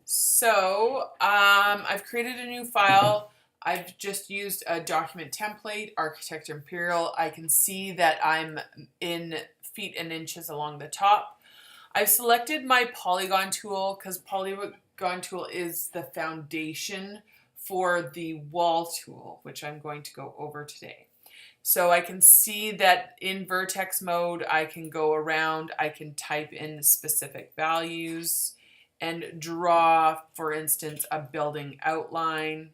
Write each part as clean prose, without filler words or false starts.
So I've created a new file. I've just used a document template, Architect Imperial. I can see that I'm in feet and inches along the top. I've selected my polygon tool because polygon tool is the foundation for the wall tool, which I'm going to go over today. So I can see that in vertex mode, I can go around, I can type in specific values and draw, for instance, a building outline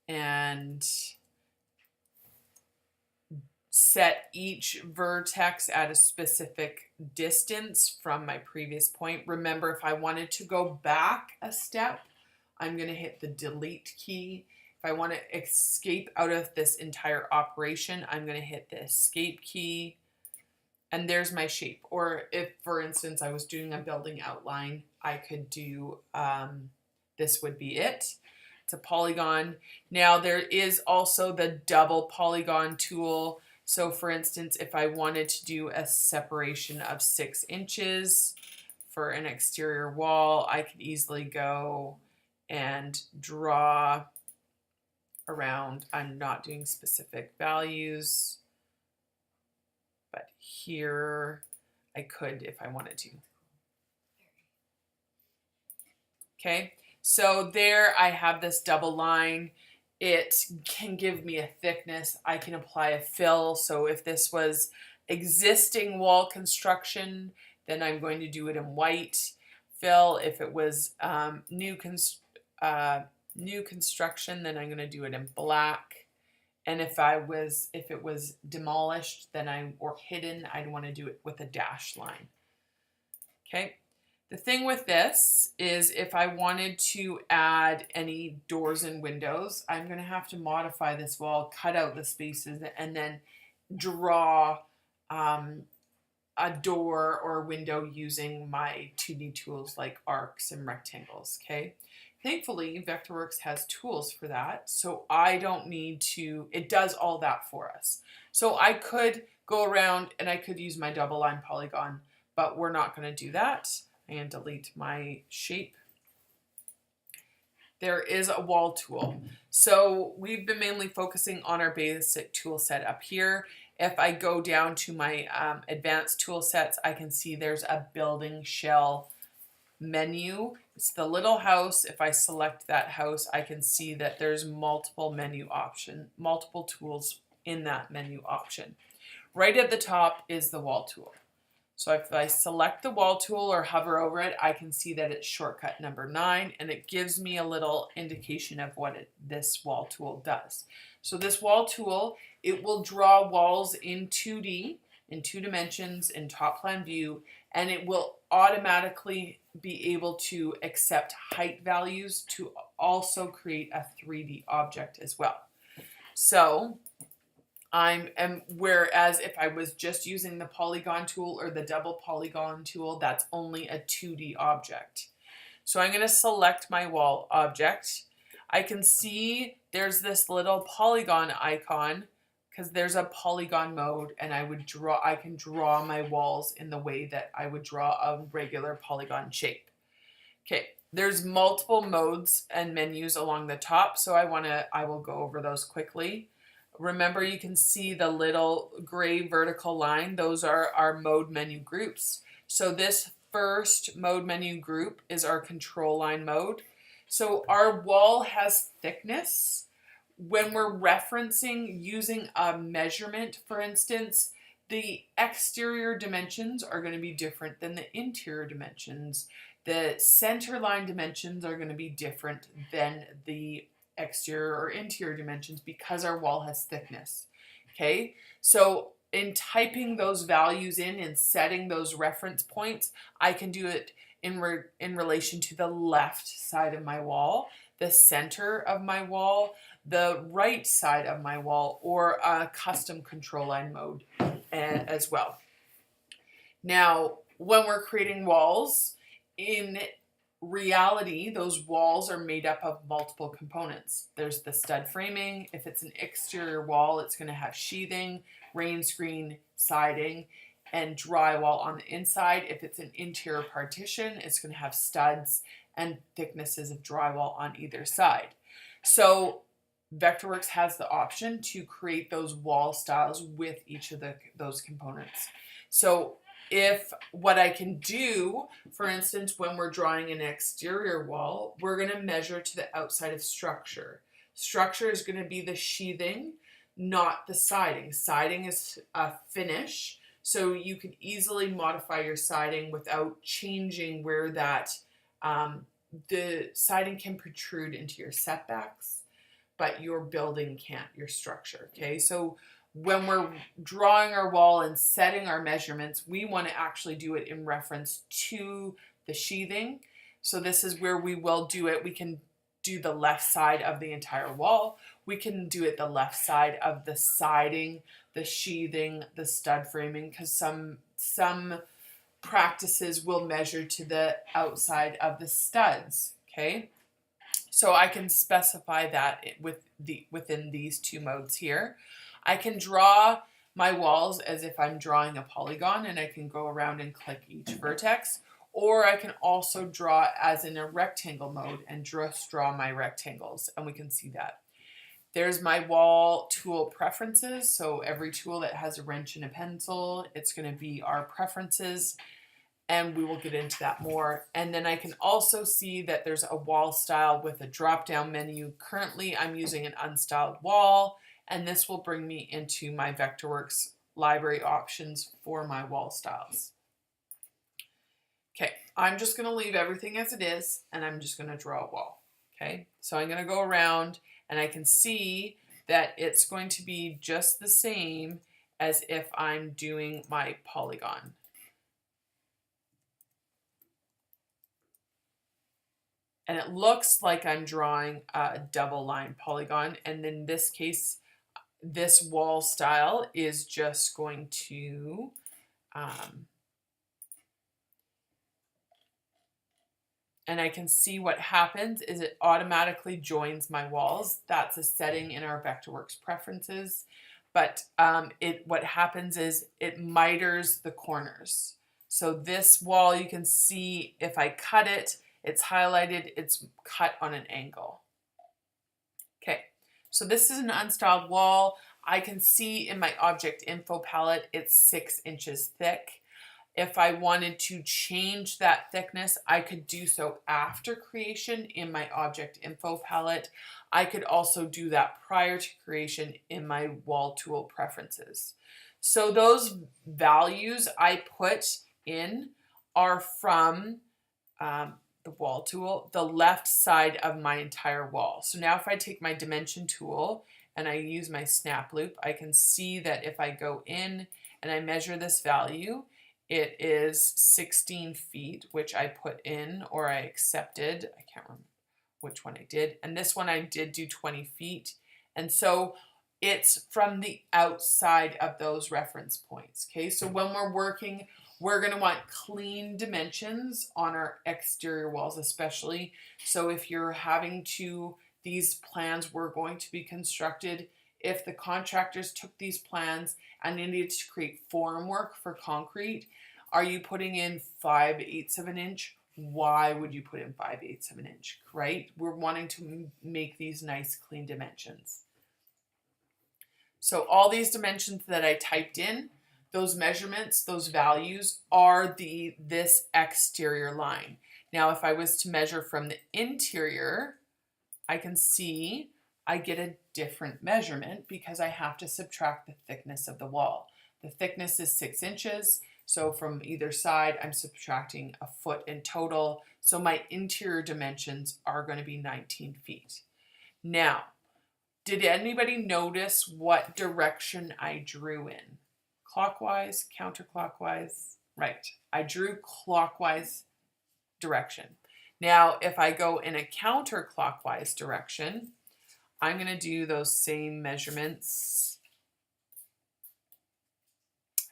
and set each vertex at a specific distance from my previous point. Remember, if I wanted to go back a step, I'm going to hit the delete key. If I want to escape out of this entire operation, I'm going to hit the escape key. And there's my shape. Or if, for instance, I was doing a building outline, I could do, this would be it. It's a polygon. Now there is also the double polygon tool. So for instance, if I wanted to do a separation of 6 inches for an exterior wall, I could easily go and draw around. I'm not doing specific values, but here I could if I wanted to. Okay, so there I have this double line. It can give me a thickness. I can apply a fill. So if this was existing wall construction, then I'm going to do it in white fill. If it was new construction, then I'm going to do it in black. And if it was demolished, then or hidden, I'd want to do it with a dashed line. Okay. The thing with this is if I wanted to add any doors and windows, I'm going to have to modify this wall, cut out the spaces, and then draw a door or a window using my 2D tools like arcs and rectangles, okay? Thankfully, Vectorworks has tools for that, so I don't need to, it does all that for us. So I could go around and I could use my double line polygon, but we're not going to do that. And delete my shape. There is a wall tool. So we've been mainly focusing on our basic tool set up here. If I go down to my advanced tool sets, I can see there's a building shell menu. It's the little house. If I select that house, I can see that there's multiple menu options, multiple tools in that menu option. Right at the top is the wall tool. So if I select the wall tool or hover over it, I can see that it's shortcut number 9, and it gives me a little indication of what this wall tool does. So this wall tool, it will draw walls in 2D, in 2 dimensions, in top plan view, and it will automatically be able to accept height values to also create a 3D object as well. So whereas if I was just using the polygon tool or the double polygon tool, that's only a 2D object. So I'm going to select my wall object. I can see there's this little polygon icon because there's a polygon mode, and I can draw my walls in the way that I would draw a regular polygon shape. Okay, there's multiple modes and menus along the top, so I will go over those quickly. Remember, you can see the little gray vertical line. Those are our mode menu groups. So this first mode menu group is our control line mode. So our wall has thickness. When we're referencing using a measurement, for instance, the exterior dimensions are going to be different than the interior dimensions. The center line dimensions are going to be different than the exterior or interior dimensions because our wall has thickness. Okay, so in typing those values in and setting those reference points, I can do it in relation to the left side of my wall, the center of my wall, the right side of my wall, or a custom control line mode as well. Now, when we're creating walls, in reality, those walls are made up of multiple components. There's the stud framing. If it's an exterior wall, it's going to have sheathing, rain screen, siding, and drywall on the inside. If it's an interior partition, it's going to have studs and thicknesses of drywall on either side. So Vectorworks has the option to create those wall styles with each of those components. So if what I can do, for instance, when we're drawing an exterior wall, we're going to measure to the outside of structure. Structure is going to be the sheathing, not the siding. Siding is a finish, so you can easily modify your siding without changing where that the siding can protrude into your setbacks, but your building can't, your structure. Okay, so when we're drawing our wall and setting our measurements, we want to actually do it in reference to the sheathing. So this is where we will do it. We can do the left side of the entire wall. We can do it the left side of the siding, the sheathing, the stud framing, because some practices will measure to the outside of the studs. Okay, so I can specify that within these two modes here. I can draw my walls as if I'm drawing a polygon, and I can go around and click each vertex, or I can also draw as in a rectangle mode and just draw my rectangles, and we can see that. There's my wall tool preferences. So every tool that has a wrench and a pencil, it's going to be our preferences, and we will get into that more. And then I can also see that there's a wall style with a drop-down menu. Currently, I'm using an unstyled wall, and this will bring me into my Vectorworks library options for my wall styles. Okay, I'm just going to leave everything as it is, and I'm just going to draw a wall. Okay, so I'm going to go around, and I can see that it's going to be just the same as if I'm doing my polygon. And it looks like I'm drawing a double line polygon, and in this case, this wall style is just going to and I can see what happens is it automatically joins my walls. That's a setting in our Vectorworks preferences, but what happens is it miters the corners. So this wall, you can see if I cut it, it's highlighted, it's cut on an angle. Okay, so this is an unstyled wall. I can see in my object info palette, it's 6 inches thick. If I wanted to change that thickness, I could do so after creation in my object info palette. I could also do that prior to creation in my wall tool preferences. So those values I put in are from the wall tool, the left side of my entire wall. So now if I take my dimension tool and I use my snap loop, I can see that if I go in and I measure this value, it is 16 feet, which I put in or I accepted. I can't remember which one I did. And this one I did do 20 feet. And so it's from the outside of those reference points. Okay, so when we're working, we're going to want clean dimensions on our exterior walls, especially. So if you're having to, these plans were going to be constructed. If the contractors took these plans and they needed to create formwork for concrete, are you putting in 5/8 of an inch? Why would you put in 5/8 of an inch, right? We're wanting to make these nice clean dimensions. So all these dimensions that I typed in, those measurements, those values are this exterior line. Now, if I was to measure from the interior, I can see I get a different measurement because I have to subtract the thickness of the wall. The thickness is 6 inches. So from either side, I'm subtracting a foot in total. So my interior dimensions are going to be 19 feet. Now, did anybody notice what direction I drew in? Clockwise, counterclockwise? Right. I drew clockwise direction. Now, if I go in a counterclockwise direction, I'm going to do those same measurements.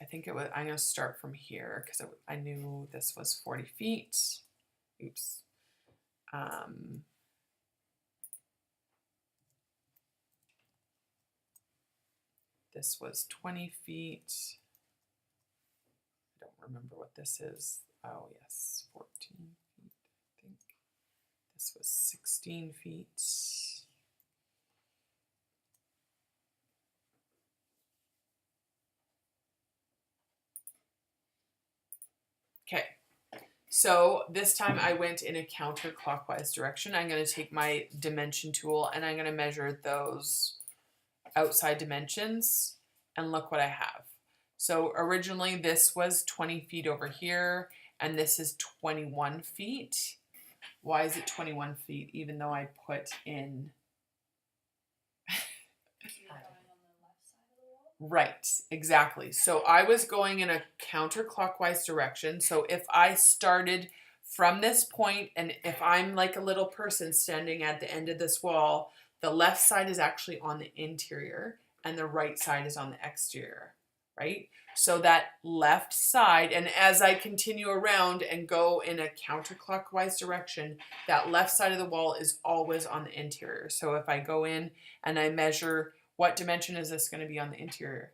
I think I'm going to start from here because I knew this was 40 feet. Oops. This was 20 feet. remember what this is. Oh yes, 14 feet, I think. This was 16 feet. Okay, so this time I went in a counterclockwise direction. I'm going to take my dimension tool and I'm going to measure those outside dimensions and look what I have. So originally this was 20 feet over here and this is 21 feet. Why is it 21 feet even though I put in... Right, exactly. So I was going in a counterclockwise direction. So if I started from this point, and if I'm like a little person standing at the end of this wall, the left side is actually on the interior and the right side is on the exterior, right? So that left side, and as I continue around and go in a counterclockwise direction, that left side of the wall is always on the interior. So if I go in and I measure, what dimension is this going to be on the interior?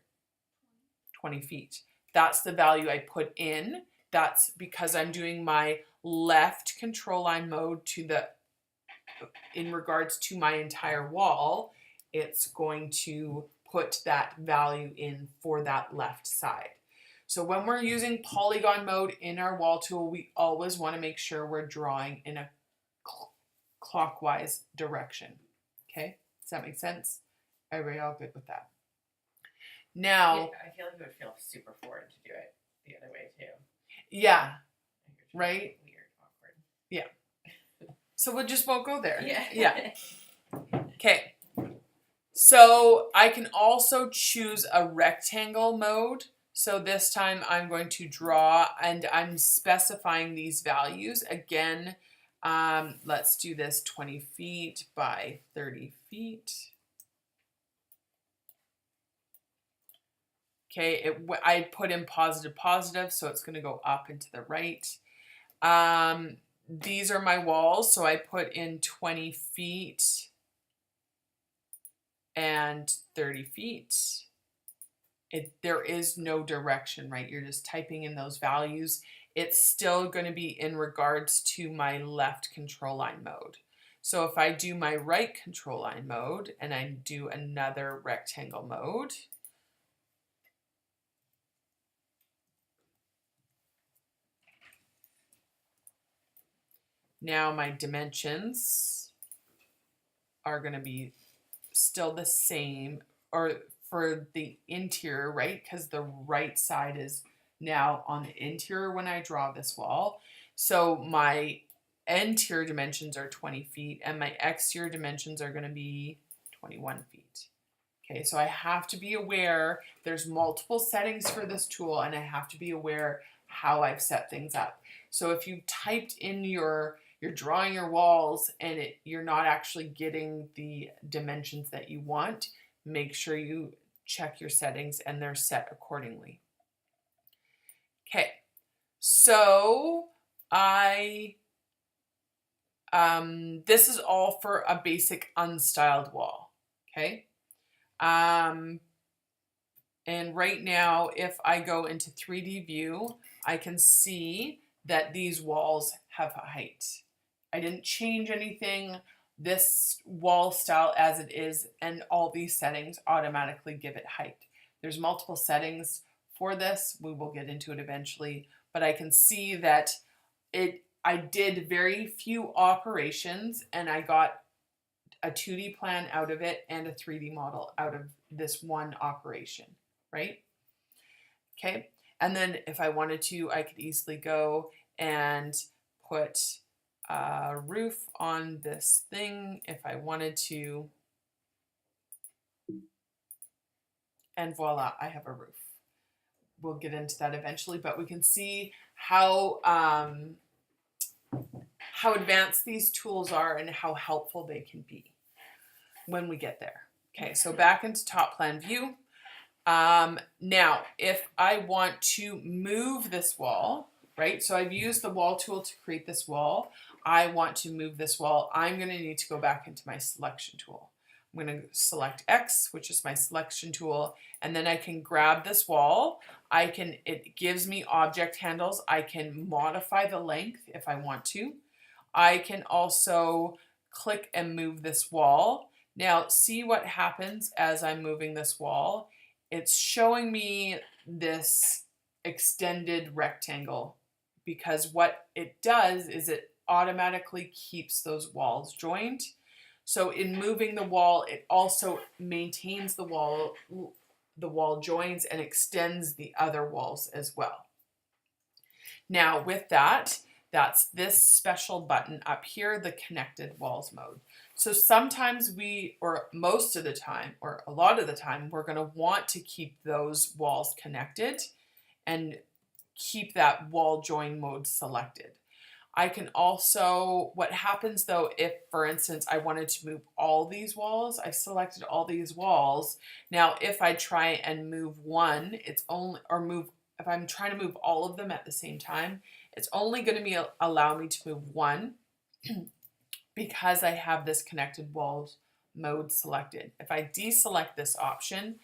20 feet. That's the value I put in. That's because I'm doing my left control line mode to the, in regards to my entire wall, it's going to put that value in for that left side. So when we're using polygon mode in our wall tool, we always want to make sure we're drawing in a clockwise direction. Okay, does that make sense? Everybody all good with that? Now, yeah, I feel like it would feel super foreign to do it the other way too. Yeah, Like right? Weird, awkward. Yeah. So we just won't go there. Yeah. Yeah. Okay. So I can also choose a rectangle mode. So this time I'm going to draw and I'm specifying these values. Again, let's do this 20 feet by 30 feet. Okay, I put in positive, positive, so it's going to go up and to the right. These are my walls, so I put in 20 feet and 30 feet. There is no direction, right? You're just typing in those values. It's still going to be in regards to my left control line mode. So if I do my right control line mode and I do another rectangle mode, now my dimensions are going to be still the same, or for the interior, right? Because the right side is now on the interior when I draw this wall. So my interior dimensions are 20 feet and my exterior dimensions are going to be 21 feet. Okay, so I have to be aware there's multiple settings for this tool and I have to be aware how I've set things up. So if you typed in you're drawing your walls and you're not actually getting the dimensions that you want, make sure you check your settings and they're set accordingly. Okay, so this is all for a basic unstyled wall, okay? And right now, if I go into 3D view, I can see that these walls have a height. I didn't change anything. This wall style as it is, and all these settings automatically give it height. There's multiple settings for this. We will get into it eventually, but I can see that I did very few operations and I got a 2D plan out of it and a 3D model out of this one operation, right? Okay, and then if I wanted to, I could easily go and put a roof on this thing if I wanted to, and voila, I have a roof. We'll get into that eventually, but we can see how advanced these tools are and how helpful they can be when we get there. Okay, so back into top plan view. Now, if I want to move this wall, right? So I've used the wall tool to create this wall. I want to move this wall. I'm going to need to go back into my selection tool. I'm going to select X, which is my selection tool, and then I can grab this wall. It gives me object handles. I can modify the length if I want to. I can also click and move this wall. Now see what happens as I'm moving this wall. It's showing me this extended rectangle because what it does is it automatically keeps those walls joined. So in moving the wall, it also maintains the wall joins and extends the other walls as well. Now with that, that's this special button up here, the connected walls mode. So sometimes or most of the time, or a lot of the time, we're going to want to keep those walls connected and keep that wall join mode selected. I can also, what happens though, if for instance, I wanted to move all these walls, I selected all these walls. Now, if I try and move one, if I'm trying to move all of them at the same time, it's only going to allow me to move one because I have this connected walls mode selected. If I deselect this option,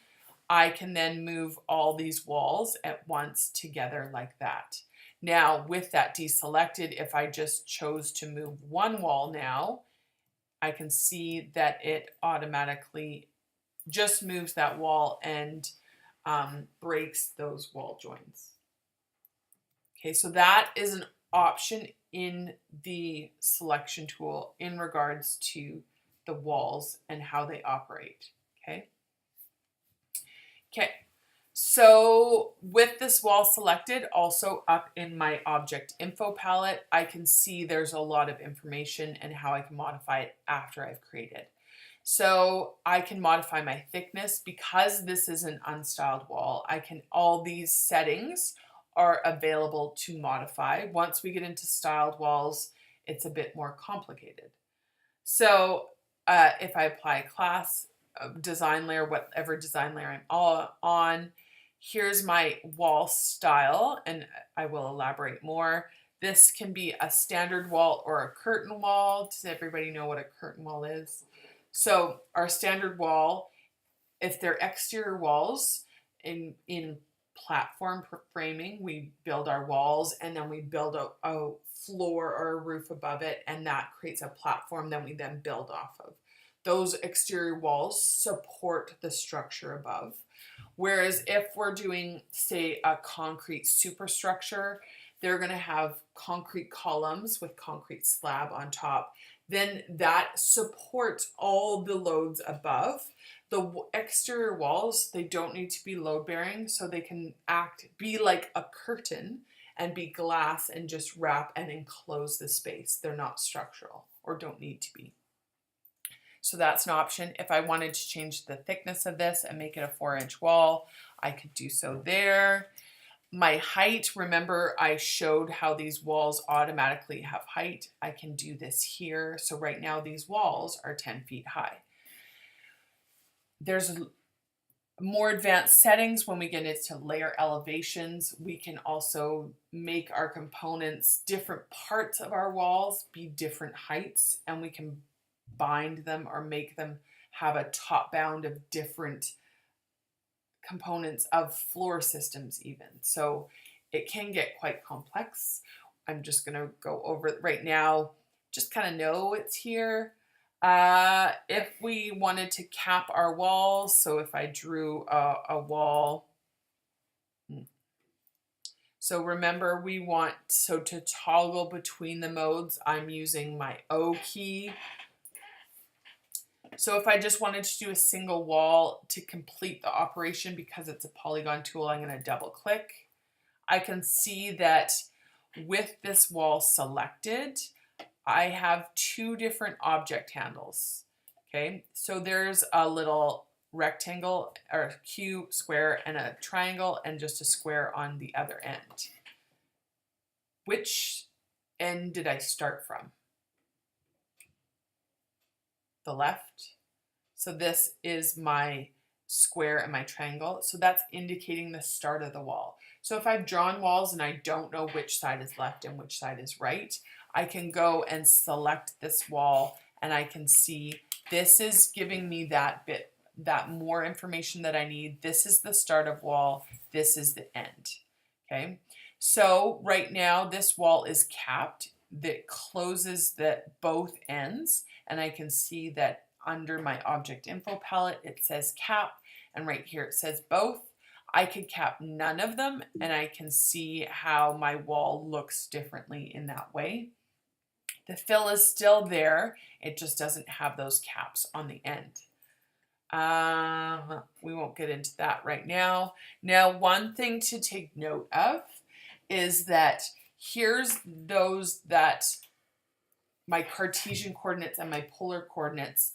I can then move all these walls at once together like that. Now, with that deselected, if I just chose to move one wall now, I can see that it automatically just moves that wall and breaks those wall joins. Okay, so that is an option in the selection tool in regards to the walls and how they operate. Okay, so with this wall selected, also up in my object info palette, I can see there's a lot of information and how I can modify it after I've created. So I can modify my thickness because this is an unstyled wall. All these settings are available to modify. Once we get into styled walls, it's a bit more complicated. So if I apply class, design layer, whatever design layer I'm all on, here's my wall style, and I will elaborate more. This can be a standard wall or a curtain wall. Does everybody know what a curtain wall is? So our standard wall, if they're exterior walls, in platform framing, we build our walls and then we build a floor or a roof above it, and that creates a platform that we then build off of. Those exterior walls support the structure above. Whereas if we're doing, say, a concrete superstructure, they're going to have concrete columns with concrete slab on top. Then that supports all the loads above. The exterior walls, they don't need to be load bearing, so they can be like a curtain and be glass and just wrap and enclose the space. They're not structural or don't need to be. So that's an option. If I wanted to change the thickness of this and make it a 4-inch wall, I could do so there. My height, remember I showed how these walls automatically have height. I can do this here. So right now these walls are 10 feet high. There's more advanced settings when we get into layer elevations. We can also make our components, different parts of our walls, be different heights, and we can bind them or make them have a top bound of different components of floor systems even. So it can get quite complex. I'm just going to go over it right now, just kind of know it's here. If we wanted to cap our walls, so if I drew a wall, so remember to toggle between the modes, I'm using my O key. So if I just wanted to do a single wall to complete the operation, because it's a polygon tool, I'm going to double click. I can see that with this wall selected, I have two different object handles. Okay, so there's a little rectangle or cube, square, and a triangle, and just a square on the other end. Which end did I start from? The left. So this is my square and my triangle. So that's indicating the start of the wall. So if I've drawn walls and I don't know which side is left and which side is right, I can go and select this wall and I can see this is giving me that bit, that more information that I need. This is the start of wall, this is the end. Okay, so right now this wall is capped, that closes both ends, and I can see that under my object info palette it says cap, and right here it says both. I could cap none of them, and I can see how my wall looks differently in that way. The fill is still there, it just doesn't have those caps on the end. We won't get into that right now. Now, one thing to take note of is that here's those that my Cartesian coordinates and my polar coordinates,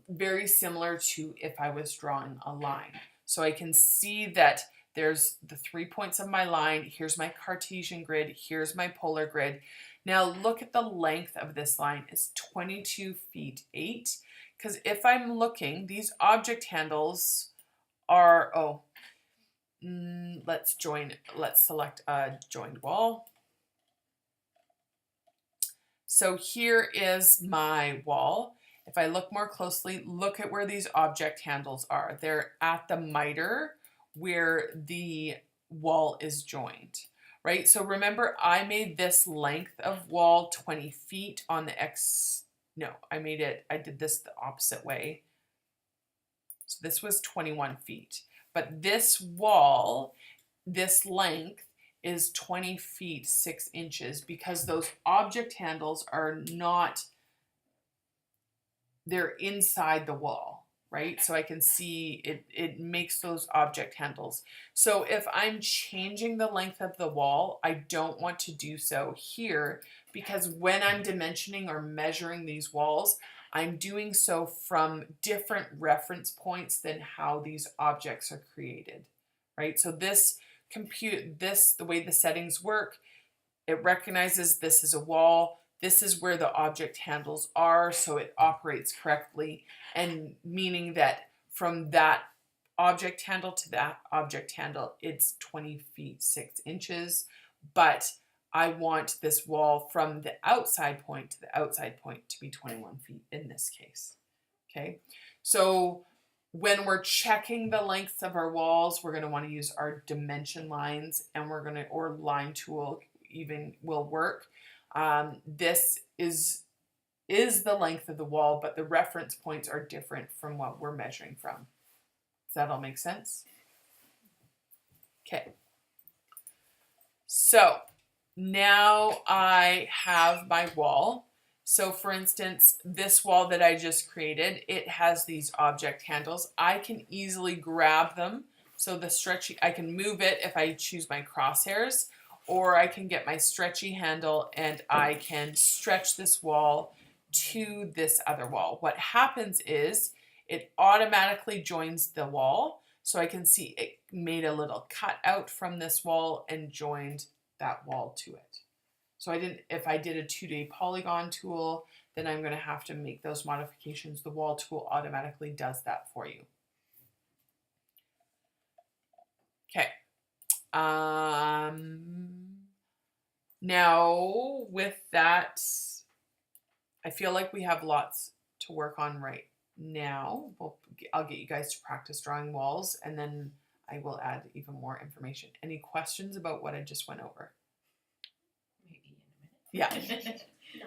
very similar to if I was drawing a line. So I can see that there's the 3 points of my line. Here's my Cartesian grid. Here's my polar grid. Now look at the length of this line. It's 22 feet 8. Because if I'm looking, these object handles are, let's select a joined wall. So here is my wall. If I look more closely, look at where these object handles are. They're at the miter where the wall is joined, right? So remember, I made this length of wall 20 feet on the I did this the opposite way. So this was 21 feet. But this wall, this length is 20 feet 6 inches because those object handles are not, they're inside the wall, right? So I can see it makes those object handles. So if I'm changing the length of the wall, I don't want to do so here because when I'm dimensioning or measuring these walls, I'm doing so from different reference points than how these objects are created, right? So the way the settings work, it recognizes this is a wall. This is where the object handles are, so it operates correctly, and meaning that from that object handle to that object handle, it's 20 feet 6 inches, but I want this wall from the outside point to the outside point to be 21 feet in this case. Okay, so when we're checking the lengths of our walls, we're going to want to use our dimension lines, and or line tool even will work. This is the length of the wall, but the reference points are different from what we're measuring from. Does that all make sense? Okay. So now I have my wall. So for instance, this wall that I just created, it has these object handles. I can easily grab them. So I can move it if I choose my crosshairs, or I can get my stretchy handle and I can stretch this wall to this other wall. What happens is it automatically joins the wall. So I can see it made a little cut out from this wall and joined that wall to it. So if I did a 2D polygon tool, then I'm going to have to make those modifications. The wall tool automatically does that for you. Okay. Now with that, I feel like we have lots to work on right now. I'll get you guys to practice drawing walls, and then I will add even more information. Any questions about what I just went over? Maybe in a minute. Yeah.